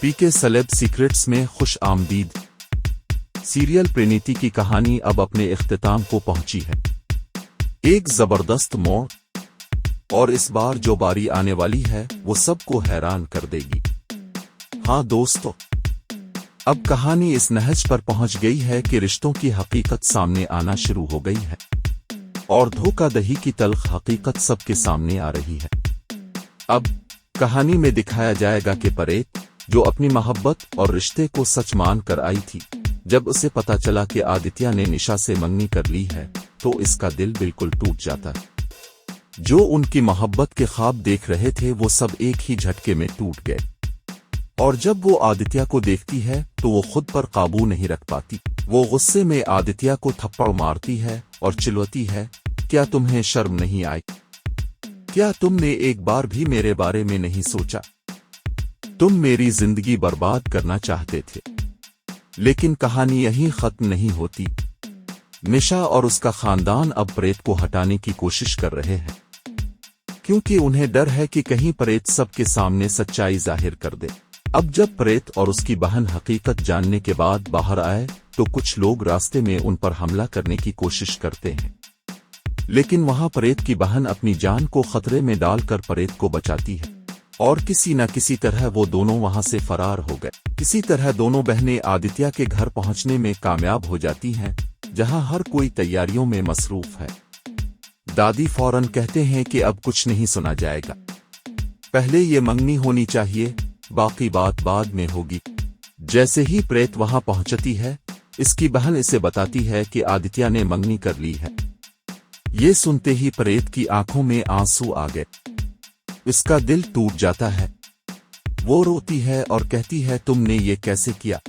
पीके celeb secrets में खुश आमदीद। सीरियल प्रेनीति की कहानी अब अपने इख्तिताम को पहुंची है। एक जबरदस्त मोड़, और इस बार जो बारी आने वाली है वो सबको हैरान कर देगी। हाँ दोस्तों, अब कहानी इस नहज पर पहुंच गई है कि रिश्तों की हकीकत सामने आना शुरू हो गई है और धोखाधड़ी की तल्ख हकीकत सबके सामने आ रही है। अब कहानी में दिखाया जाएगा कि परेत, जो अपनी मोहब्बत और रिश्ते को सच मान कर आई थी, जब उसे पता चला कि आदित्य ने निशा से मंगनी कर ली है तो इसका दिल बिल्कुल टूट जाता है। जो उनकी मोहब्बत के ख्वाब देख रहे थे वो सब एक ही झटके में टूट गए, और जब वो आदित्य को देखती है तो वो खुद पर काबू नहीं रख पाती। वो गुस्से में आदित्य को थप्पड़ मारती है और चिल्लाती है, क्या तुम्हें शर्म नहीं आई? क्या तुमने एक बार भी मेरे बारे में नहीं सोचा? तुम मेरी जिंदगी बर्बाद करना चाहते थे। लेकिन कहानी यहीं खत्म नहीं होती। निशा और उसका खानदान अब प्रेत को हटाने की कोशिश कर रहे हैं, क्योंकि उन्हें डर है कि कहीं प्रेत सबके सामने सच्चाई जाहिर कर दे। अब जब प्रेत और उसकी बहन हकीकत जानने के बाद बाहर आए तो कुछ लोग रास्ते में उन पर हमला करने की कोशिश करते हैं, लेकिन वहां प्रेत की बहन अपनी जान को खतरे में डालकर प्रेत को बचाती है और किसी न किसी तरह वो दोनों वहां से फरार हो गए। किसी तरह दोनों बहनें आदित्य के घर पहुंचने में कामयाब हो जाती हैं, जहां हर कोई तैयारियों में मसरूफ है। दादी फौरन कहते हैं कि अब कुछ नहीं सुना जाएगा, पहले ये मंगनी होनी चाहिए, बाकी बात बाद में होगी। जैसे ही प्रेत वहां पहुंचती है, इसकी बहन इसे बताती है कि आदित्य ने मंगनी कर ली है। ये सुनते ही प्रेत की आंखों में आंसू आ गए। इसका दिल टूट जाता है। वो रोती है और कहती है, तुमने ये कैसे किया?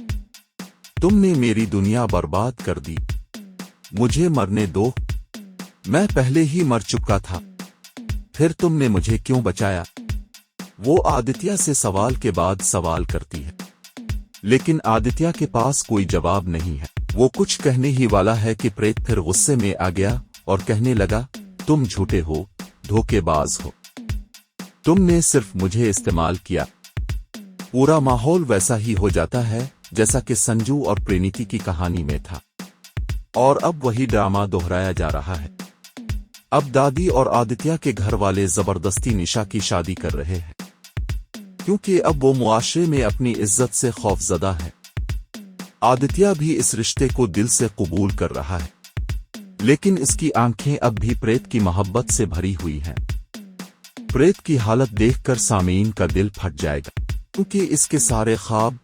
तुमने मेरी दुनिया बर्बाद कर दी। मुझे मरने दो, मैं पहले ही मर चुका था। फिर तुमने मुझे क्यों बचाया? वो आदित्य से सवाल के बाद सवाल करती है, लेकिन आदित्य के पास कोई जवाब नहीं है। वो कुछ कहने ही वाला है कि प्रेत फिर गुस्से में आ गया और कहने लगा, तुम झूठे हो, धोखेबाज हो, तुमने सिर्फ मुझे इस्तेमाल किया। पूरा माहौल वैसा ही हो जाता है जैसा कि संजू और प्रेनीति की कहानी में था, और अब वही ड्रामा दोहराया जा रहा है। अब दादी और आदित्य के घर वाले जबरदस्ती निशा की शादी कर रहे हैं, क्योंकि अब वो मुआशरे में अपनी इज्जत से खौफजदा है। आदित्य भी इस रिश्ते को दिल से कबूल कर रहा है, लेकिन इसकी आंखें अब भी प्रेत की मोहब्बत से भरी हुई हैं। प्रेत की हालत देखकर सामीन का दिल फट जाएगा, क्योंकि इसके सारे ख्वाब,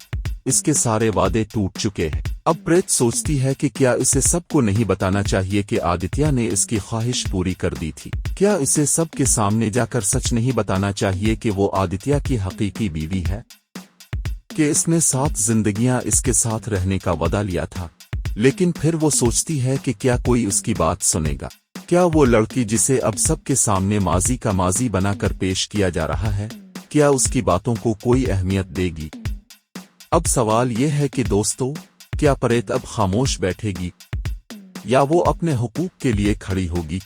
इसके सारे वादे टूट चुके हैं। अब प्रेत सोचती है कि क्या इसे सबको नहीं बताना चाहिए कि आदित्य ने इसकी ख्वाहिश पूरी कर दी थी? क्या इसे सबके सामने जाकर सच नहीं बताना चाहिए कि वो आदित्य की हकीकी बीवी है, कि इसने 7 जिंदगियां इसके साथ रहने का वादा लिया था? लेकिन फिर वो सोचती है कि क्या कोई उसकी बात सुनेगा? क्या वो लड़की जिसे अब सबके सामने माजी का माजी बनाकर पेश किया जा रहा है, क्या उसकी बातों को कोई अहमियत देगी? अब सवाल यह है कि दोस्तों, क्या प्रेत अब खामोश बैठेगी या वो अपने हुकूक के लिए खड़ी होगी?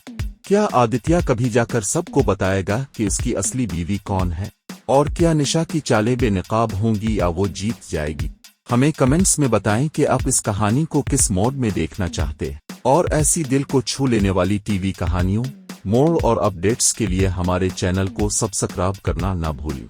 क्या आदित्य कभी जाकर सबको बताएगा कि उसकी असली बीवी कौन है? और क्या निशा की चालें बेनकाब होंगी या वो जीत जाएगी? हमें कमेंट्स में बताएं कि आप इस कहानी को किस मोड में देखना चाहते हैं, और ऐसी दिल को छू लेने वाली टीवी कहानियों, मोड़ और अपडेट्स के लिए हमारे चैनल को सब्सक्राइब करना ना भूलें।